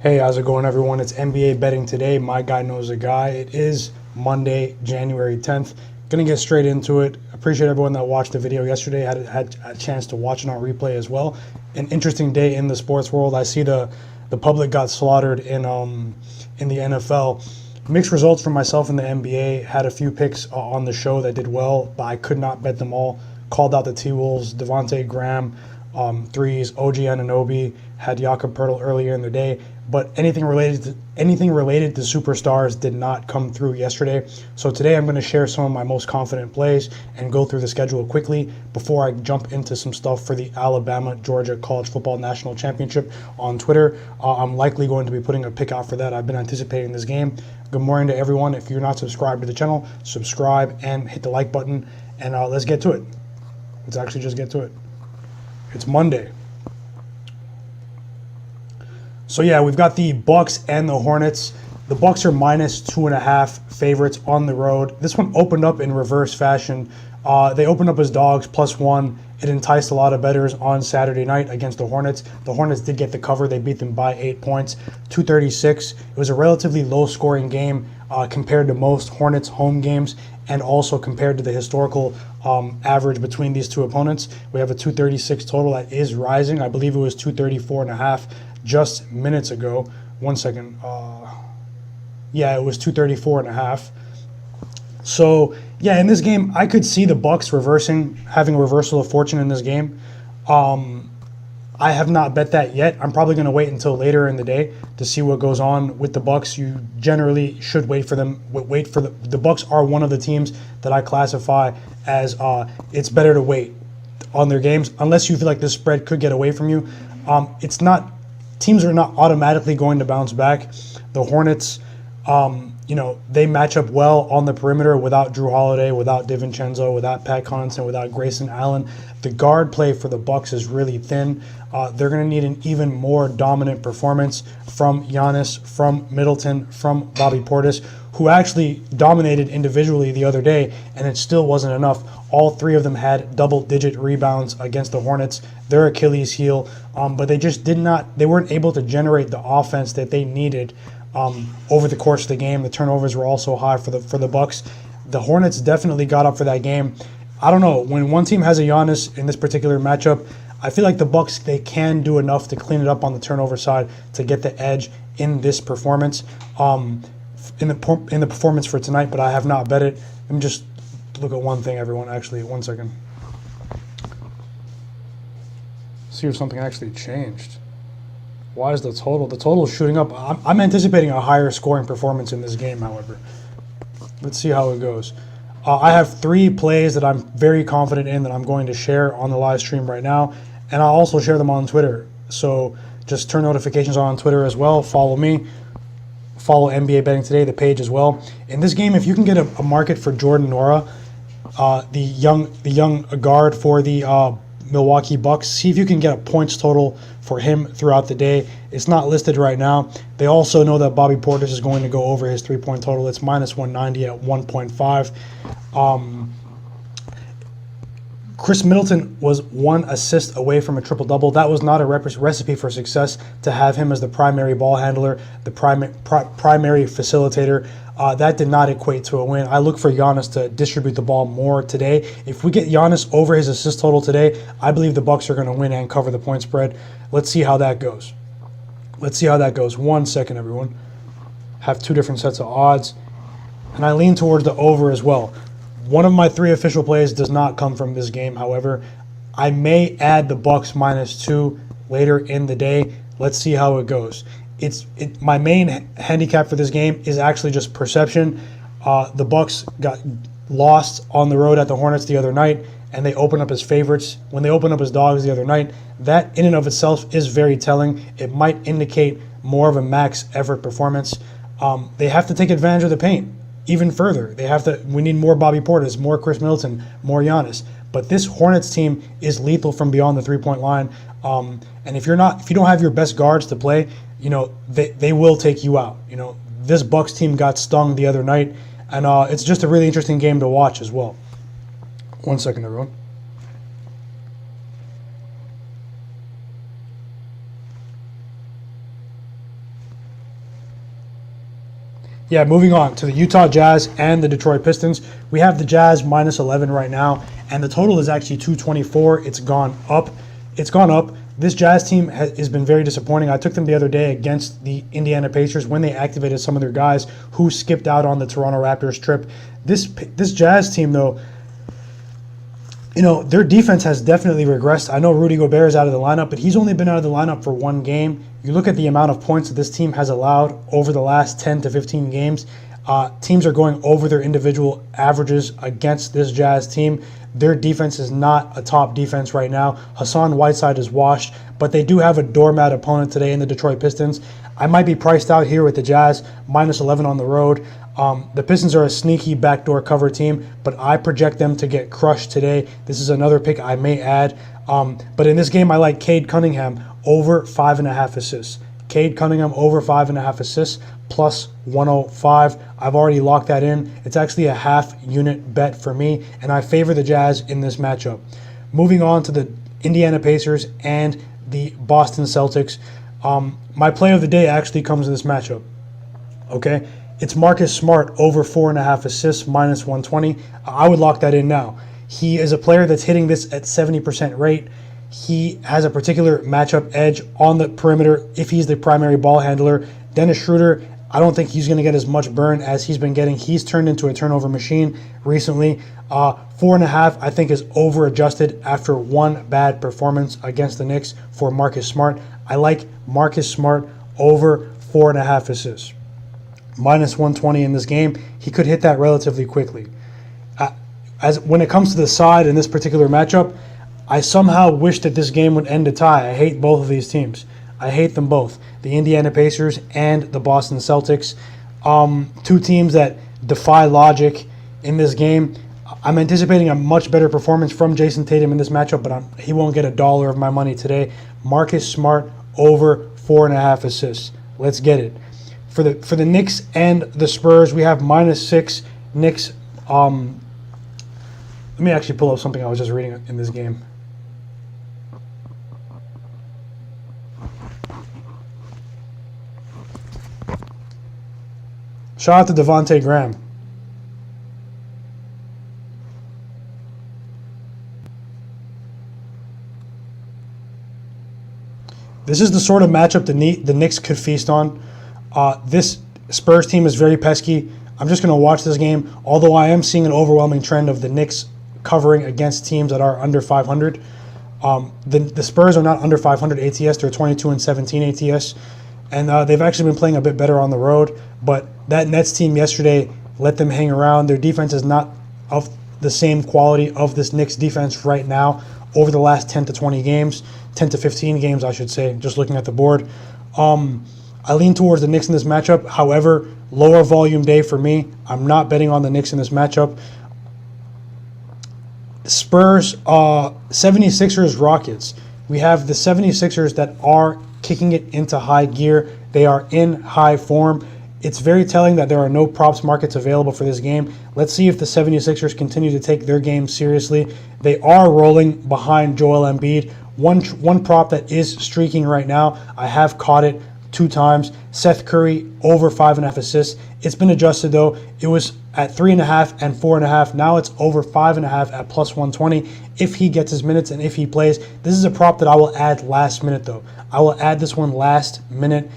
Hey, how's it going, everyone? It's NBA betting today. My guy knows a guy. It is Monday, January 10th. Gonna get straight into it. Appreciate everyone that watched the video yesterday. Had a chance to watch it on replay as well. An interesting day in the sports world. I see the public got slaughtered in the NFL. Mixed results for myself in the NBA. Had a few picks on the show that did well, but I could not bet them all. Called out the T-Wolves, Devontae Graham, threes, OG Anunoby, had Jakob Poeltl earlier in the day, but anything related to superstars did not come through yesterday. So today I'm going to share some of my most confident plays and go through the schedule quickly before I jump into some stuff for the Alabama-Georgia College Football National Championship on Twitter. I'm likely going to be putting a pick out for that. I've been anticipating this game. Good morning to everyone. If you're not subscribed to the channel, subscribe and hit the like button, and let's get to it. Let's actually just get to it. It's Monday. So yeah, we've got the Bucks and the Hornets. The Bucks are -2.5 favorites on the road. This one opened up in reverse fashion. They opened up as dogs +1. It enticed a lot of bettors on Saturday night against the Hornets. The Hornets did get the cover. They beat them by 8 points, 236. It was a relatively low-scoring game compared to most Hornets home games, and also compared to the historical average between these two opponents. We have a 236 total that is rising. I believe it was 234.5 just minutes ago. 1 second. Yeah, it was 234.5. So yeah, in this game, I could see the Bucks having a reversal of fortune in this game. I have not bet that yet. I'm probably going to wait until later in the day to see what goes on with the Bucks. You generally should wait for them. The Bucks are one of the teams that I classify as it's better to wait on their games unless you feel like this spread could get away from you. It's not. Teams are not automatically going to bounce back. The Hornets, they match up well on the perimeter without Drew Holiday, without DiVincenzo, without Pat Connaughton, without Grayson Allen. The guard play for the Bucks is really thin. They're going to need an even more dominant performance from Giannis, from Middleton, from Bobby Portis, who actually dominated individually the other day, and it still wasn't enough. All three of them had double-digit rebounds against the Hornets, their Achilles heel, but they weren't able to generate the offense that they needed over the course of the game. The turnovers were also high for the Bucks. The Hornets definitely got up for that game. I don't know, when one team has a Giannis in this particular matchup, I feel like the Bucks, they can do enough to clean it up on the turnover side to get the edge in this performance, in the performance for tonight. But I have not bet it. Let me just look at one thing, everyone. Actually, 1 second. See if something actually changed. Why is the total shooting up? I'm anticipating a higher scoring performance in this game, however. Let's see how it goes. I have 3 plays that I'm very confident in that I'm going to share on the live stream right now, and I'll also share them on Twitter. So just turn notifications on Twitter as well. Follow me. Follow NBA Betting Today, the page as well. In this game, if you can get a market for Jordan Nora, the young guard for the Milwaukee Bucks, see if you can get a points total for him throughout the day. It's not listed right now. They also know that Bobby Portis is going to go over his 3-point total. It's -190 at 1.5. Chris Middleton was 1 assist away from a triple-double. That was not a recipe for success to have him as the primary ball handler, the primary facilitator. That did not equate to a win. I look for Giannis to distribute the ball more today. If we get Giannis over his assist total today, I believe the Bucks are going to win and cover the point spread. Let's see how that goes. 1 second, everyone. Have 2 different sets of odds, and I lean towards the over as well. One of my 3 official plays does not come from this game, however. I may add the Bucks -2 later in the day. Let's see how it goes. My main handicap for this game is actually just perception. The Bucks got lost on the road at the Hornets the other night, and they opened up as favorites. When they opened up as dogs the other night, that in and of itself is very telling. It might indicate more of a max effort performance. They have to take advantage of the paint even further. We need more Bobby Portis, more Chris Middleton, more Giannis. But this Hornets team is lethal from beyond the 3-point line. And if you don't have your best guards to play, they will take you out. This Bucks team got stung the other night, and it's just a really interesting game to watch as well. 1 second, everyone. Yeah, moving on to the Utah Jazz and the Detroit Pistons. We have the Jazz minus 11 right now, and the total is actually 224. It's gone up. It's gone up. This Jazz team has been very disappointing. I took them the other day against the Indiana Pacers when they activated some of their guys who skipped out on the Toronto Raptors trip. This Jazz team, though, their defense has definitely regressed. I know Rudy Gobert is out of the lineup, but he's only been out of the lineup for one game. You look at the amount of points that this team has allowed over the last 10 to 15 games. Teams are going over their individual averages against this Jazz team. Their defense is not a top defense right now. Hassan Whiteside is washed, but they do have a doormat opponent today in the Detroit Pistons. I might be priced out here with the Jazz, minus 11 on the road. The Pistons are a sneaky backdoor cover team, but I project them to get crushed today. This is another pick I may add. But in this game, I like Cade Cunningham over 5.5 assists. Cade Cunningham over 5.5 assists plus 105. I've already locked that in. It's actually a half unit bet for me, and I favor the Jazz in this matchup. Moving on to the Indiana Pacers and the Boston Celtics. My play of the day actually comes in this matchup. Okay, it's Marcus Smart over 4.5 assists minus 120. I would lock that in now. He is a player that's hitting this at 70% rate. He has a particular matchup edge on the perimeter if he's the primary ball handler. Dennis Schroeder, I don't think he's going to get as much burn as he's been getting. He's turned into a turnover machine recently. 4.5, I think, is over-adjusted after one bad performance against the Knicks for Marcus Smart. I like Marcus Smart over 4.5 assists. Minus 120 in this game. He could hit that relatively quickly. As when it comes to the side in this particular matchup, I somehow wish that this game would end a tie. I hate both of these teams. I hate them both. The Indiana Pacers and the Boston Celtics. Two teams that defy logic in this game. I'm anticipating a much better performance from Jason Tatum in this matchup, but he won't get $1 of my money today. Marcus Smart over 4.5 assists. Let's get it. For the Knicks and the Spurs, we have -6. Knicks. Let me actually pull up something I was just reading in this game. Shout out to Devontae Graham. This is the sort of matchup the Knicks could feast on. This Spurs team is very pesky. I'm just going to watch this game, although I am seeing an overwhelming trend of the Knicks covering against teams that are under 500. The Spurs are not under 500 ATS. They're 22-17 ATS. And they've actually been playing a bit better on the road. But that Nets team yesterday let them hang around. Their defense is not of the same quality of this Knicks defense right now over the last 10 to 20 games. 10 to 15 games, I should say, just looking at the board. I lean towards the Knicks in this matchup. However, lower volume day for me. I'm not betting on the Knicks in this matchup. Spurs, 76ers, Rockets. We have the 76ers that are kicking it into high gear. They are in high form. It's very telling that there are no props markets available for this game. Let's see if the 76ers continue to take their game seriously. They are rolling behind Joel Embiid. One prop that is streaking right now, I have caught it 2 times. Seth Curry over 5.5 assists. It's been adjusted though. It was at 3.5 and 4.5. Now it's over 5.5 at plus 120 if he gets his minutes and if he plays. This is a prop that I will add last minute though. I will add this one last minute.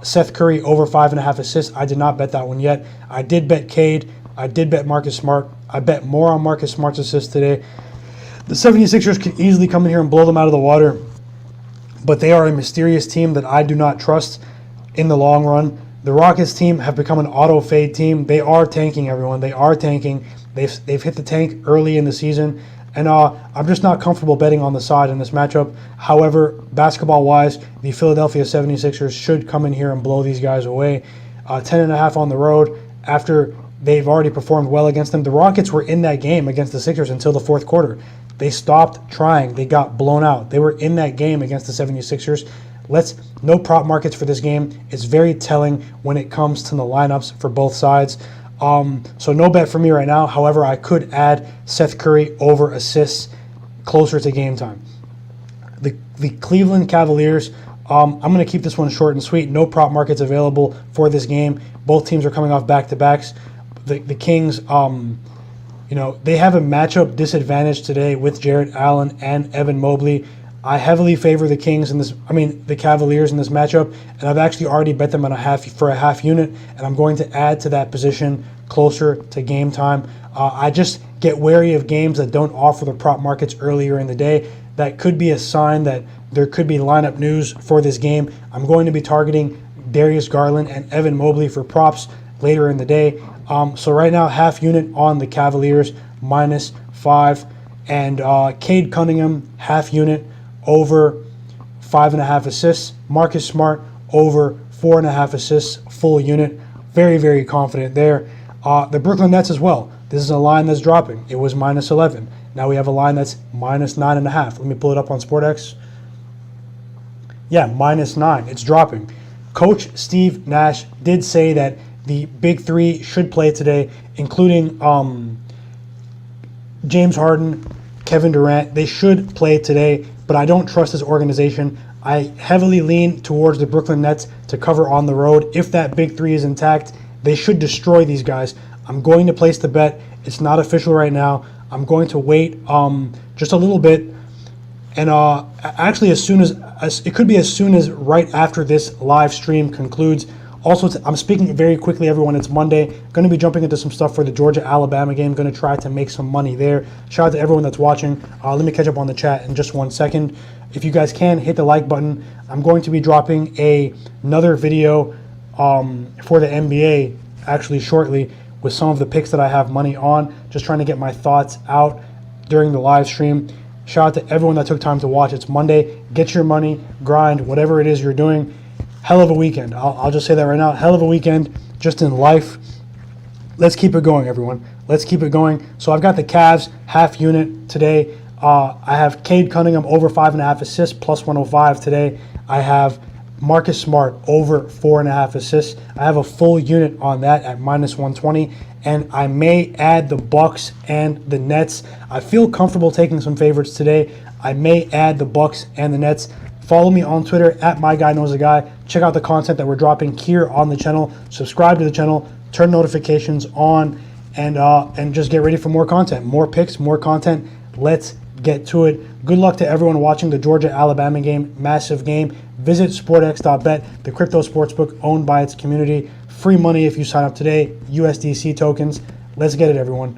Seth Curry over 5.5 assists. I did not bet that one yet. I did bet Cade. I did bet Marcus Smart. I bet more on Marcus Smart's assists today. The 76ers could easily come in here and blow them out of the water, but they are a mysterious team that I do not trust in the long run. The Rockets team have become an auto fade team. They are tanking, everyone. They are tanking. They've hit the tank early in the season, and I'm just not comfortable betting on the side in this matchup. However, basketball-wise, the Philadelphia 76ers should come in here and blow these guys away. 10.5 on the road after they've already performed well against them. The Rockets were in that game against the Sixers until the fourth quarter. They stopped trying. They got blown out. They were in that game against the 76ers. No prop markets for this game. It's very telling when it comes to the lineups for both sides. So no bet for me right now. However, I could add Seth Curry over assists closer to game time. The Cleveland Cavaliers, I'm going to keep this one short and sweet. No prop markets available for this game. Both teams are coming off back-to-backs. The Kings, they have a matchup disadvantage today with Jarrett Allen and Evan Mobley. I heavily favor the the Cavaliers in this matchup, and I've actually already bet them on for a half unit, and I'm going to add to that position closer to game time. I just get wary of games that don't offer the prop markets earlier in the day. That could be a sign that there could be lineup news for this game. I'm going to be targeting Darius Garland and Evan Mobley for props later in the day. So right now, half unit on the Cavaliers, -5. And Cade Cunningham, half unit, over 5.5 assists. Marcus Smart, over 4.5 assists, full unit. Very, very confident there. The Brooklyn Nets as well. This is a line that's dropping. It was -11. Now we have a line that's -9.5. Let me pull it up on SPORTX. Yeah, -9. It's dropping. Coach Steve Nash did say that the big three should play today, including James Harden, Kevin Durant. They should play today, but I don't trust this organization. I heavily lean towards the Brooklyn Nets to cover on the road. If that big three is intact, they should destroy these guys. I'm going to place the bet. It's not official right now. I'm going to wait just a little bit. And actually, it could be as soon as right after this live stream concludes. Also, I'm speaking very quickly, everyone. It's Monday. Going to be jumping into some stuff for the Georgia-Alabama game. Going to try to make some money there. Shout out to everyone that's watching. Let me catch up on the chat in just 1 second. If you guys can, hit the like button. I'm going to be dropping another video for the NBA actually shortly with some of the picks that I have money on. Just trying to get my thoughts out during the live stream. Shout out to everyone that took time to watch. It's Monday. Get your money, grind, whatever it is you're doing. Hell of a weekend. I'll just say that right now. Hell of a weekend just in life. Let's keep it going, everyone. Let's keep it going. So I've got the Cavs half unit today. I have Cade Cunningham over 5.5 assists, +105 today. I have Marcus Smart over 4.5 assists. I have a full unit on that at -120. And I may add the Bucks and the Nets. I feel comfortable taking some favorites today. I may add the Bucks and the Nets. Follow me on Twitter at MyGuyKnowsAGuy. Check out the content that we're dropping here on the channel. Subscribe to the channel. Turn notifications on, and just get ready for more content. More picks, more content. Let's get to it. Good luck to everyone watching the Georgia-Alabama game. Massive game. Visit SPORTX.bet, the crypto sportsbook owned by its community. Free money if you sign up today. USDC tokens. Let's get it, everyone.